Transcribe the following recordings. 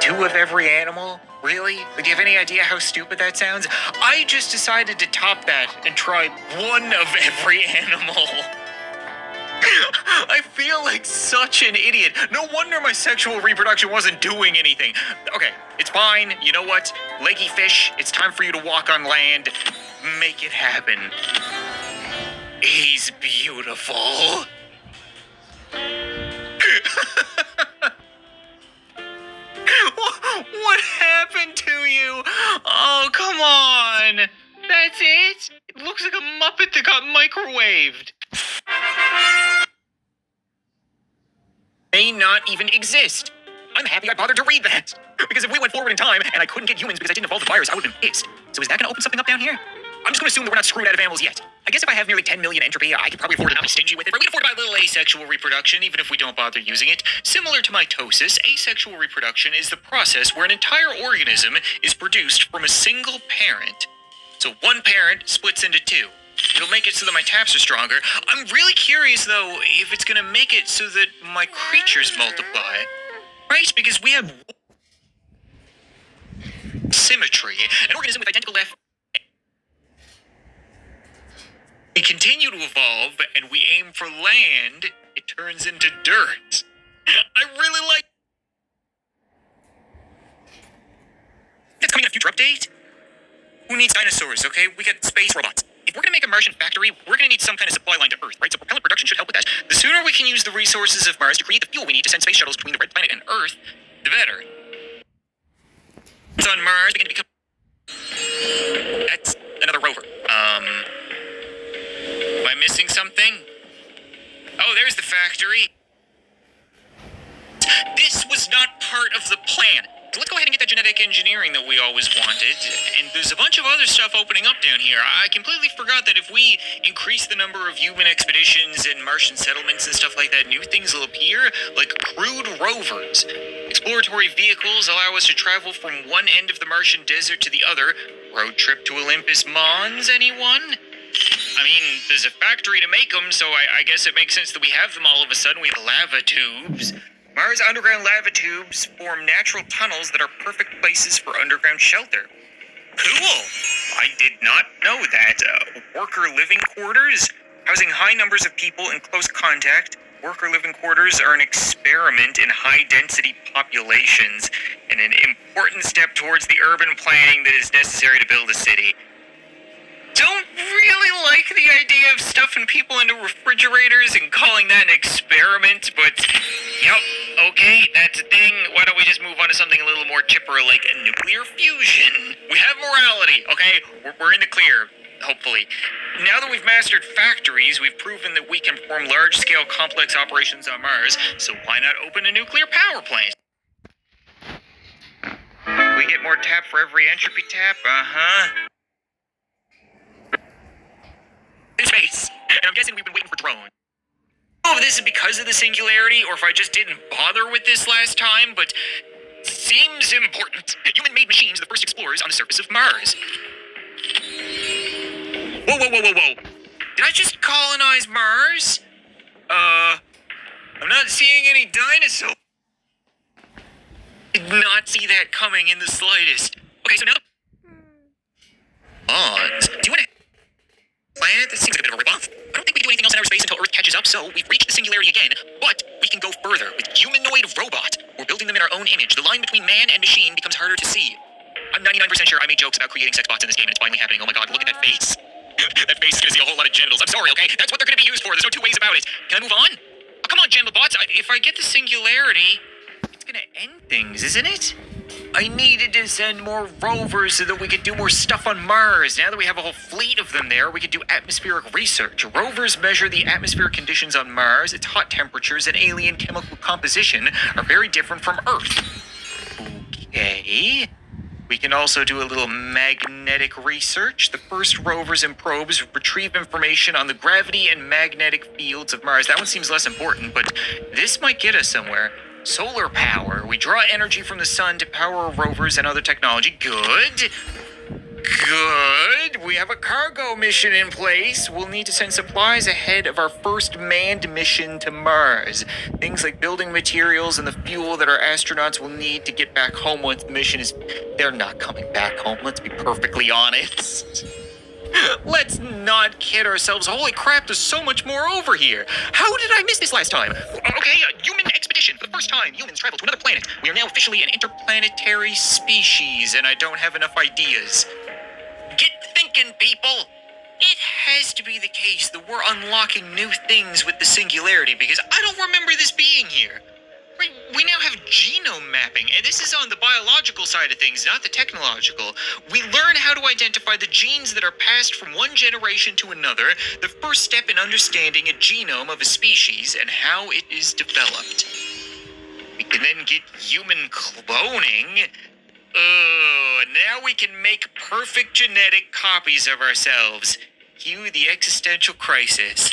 2 of every animal? Really? Do you have any idea how stupid that sounds? I just decided to top that and try 1 of every animal. I feel like such an idiot. No wonder my sexual reproduction wasn't doing anything. Okay, it's fine. You know what? Leggy fish, it's time for you to walk on land. Make it happen. He's beautiful. What happened to you? Oh, come on. That's it? It looks like a Muppet that got microwaved. May not even exist. I'm happy I bothered to read that. Because if we went forward in time and I couldn't get humans because I didn't evolve the virus, I would have been pissed. So is that going to open something up down here? I'm just going to assume that we're not screwed out of animals yet. I guess if I have nearly 10 million entropy, I could probably afford to not be stingy with it. But we can afford to buy a little asexual reproduction, even if we don't bother using it. Similar to mitosis, asexual reproduction is the process where an entire organism is produced from a single parent. So one parent splits into 2. It'll make it so that my taps are stronger. I'm really curious, though, if it's going to make it so that my creatures multiply. Right? Because we have symmetry. An organism with identical left. We continue to evolve, and we aim for land, it turns into dirt. I really like... That's coming in a future update? Who needs dinosaurs, okay? We got space robots. If we're gonna make a Martian factory, we're gonna need some kind of supply line to Earth, right? So propellant production should help with that. The sooner we can use the resources of Mars to create the fuel we need to send space shuttles between the red planet and Earth, the better. It's on Mars, begin to become... That's another rover. Am I missing something? Oh, there's the factory. This was not part of the plan. So let's go ahead and get that genetic engineering that we always wanted. And there's a bunch of other stuff opening up down here. I completely forgot that if we increase the number of human expeditions and Martian settlements and stuff like that, new things will appear, like crewed rovers. Exploratory vehicles allow us to travel from one end of the Martian desert to the other. Road trip to Olympus Mons, anyone? I mean, there's a factory to make them, so I guess it makes sense that we have them all of a sudden. We have lava tubes. Mars' underground lava tubes form natural tunnels that are perfect places for underground shelter. Cool! I did not know that. Worker living quarters? Housing high numbers of people in close contact, worker living quarters are an experiment in high-density populations and an important step towards the urban planning that is necessary to build a city. Don't really like the idea of stuffing people into refrigerators and calling that an experiment, but, yep, okay, that's a thing. Why don't we just move on to something a little more chipper like nuclear fusion? We have morality, okay? We're in the clear, hopefully. Now that we've mastered factories, we've proven that we can perform large-scale complex operations on Mars, so why not open a nuclear power plant? We get more tap for every entropy tap? Uh-huh. In space, and I'm guessing we've been waiting for drones. I don't know if this is because of the singularity, or if I just didn't bother with this last time, but seems important. Human-made machines are the first explorers on the surface of Mars. Whoa. Did I just colonize Mars? I'm not seeing any dinosaurs. Did not see that coming in the slightest. Okay, so now... Do you want to... planet? This seems like a bit of a ripoff. I don't think we can do anything else in outer space until Earth catches up, so we've reached the singularity again, but we can go further with humanoid robot. We're building them in our own image. The line between man and machine becomes harder to see. I'm 99% sure I made jokes about creating sex bots in this game, and it's finally happening. Oh my god, look at that face. That face is gonna see a whole lot of genitals. I'm sorry, okay? That's what they're gonna be used for. There's no two ways about it. Can I move on? Oh, come on, genital bots. If I get the singularity, it's gonna end things, isn't it? I needed to send more rovers so that we could do more stuff on Mars. Now that we have a whole fleet of them there, we could do atmospheric research. Rovers measure the atmospheric conditions on Mars. Its hot temperatures and alien chemical composition are very different from Earth. Okay. We can also do a little magnetic research. The first rovers and probes retrieve information on the gravity and magnetic fields of Mars. That one seems less important, but this might get us somewhere. Solar power. We draw energy from the sun to power rovers and other technology. Good. Good. We have a cargo mission in place. We'll need to send supplies ahead of our first manned mission to Mars. Things like building materials and the fuel that our astronauts will need to get back home once the mission is... They're not coming back home, let's be perfectly honest. Let's not kid ourselves. Holy crap, there's so much more over here. How did I miss this last time? Okay, a human expedition. For the first time, humans travel to another planet. We are now officially an interplanetary species, and I don't have enough ideas. Get thinking, people. It has to be the case that we're unlocking new things with the singularity, because I don't remember this being here. We now have genome mapping, and this is on the biological side of things, not the technological. We learn how to identify the genes that are passed from one generation to another, the first step in understanding a genome of a species and how it is developed. We can then get human cloning. Now we can make perfect genetic copies of ourselves. Cue the existential crisis.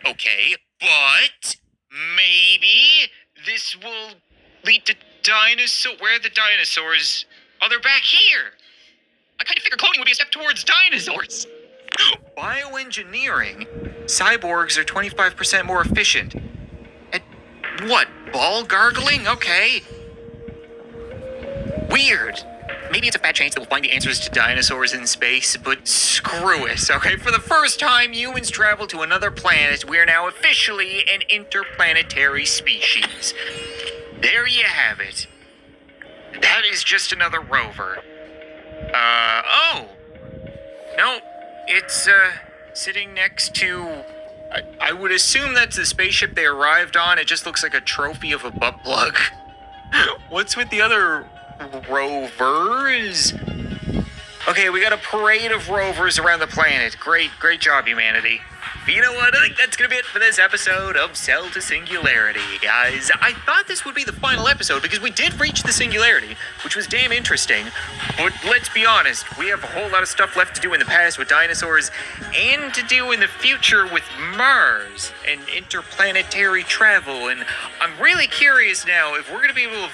Okay, but maybe this will lead to dinosaur. Where are the dinosaurs? Oh, they're back here. I kind of figured cloning would be a step towards dinosaurs. Bioengineering? Cyborgs are 25% more efficient. At what? Ball gargling? Okay. Weird. Maybe it's a fat chance that we'll find the answers to dinosaurs in space, but screw it, okay? For the first time humans travel to another planet, we're now officially an interplanetary species. There you have it. That is just another rover. Oh. No, it's, sitting next to... I would assume that's the spaceship they arrived on. It just looks like a trophy of a butt plug. What's with the other rovers? Okay, we got a parade of rovers around the planet. Great job, humanity. But you know what? I think that's gonna be it for this episode of Cell to Singularity, guys. I thought this would be the final episode because we did reach the singularity, which was damn interesting. But let's be honest, we have a whole lot of stuff left to do in the past with dinosaurs and to do in the future with Mars and interplanetary travel. And I'm really curious now if we're gonna be able to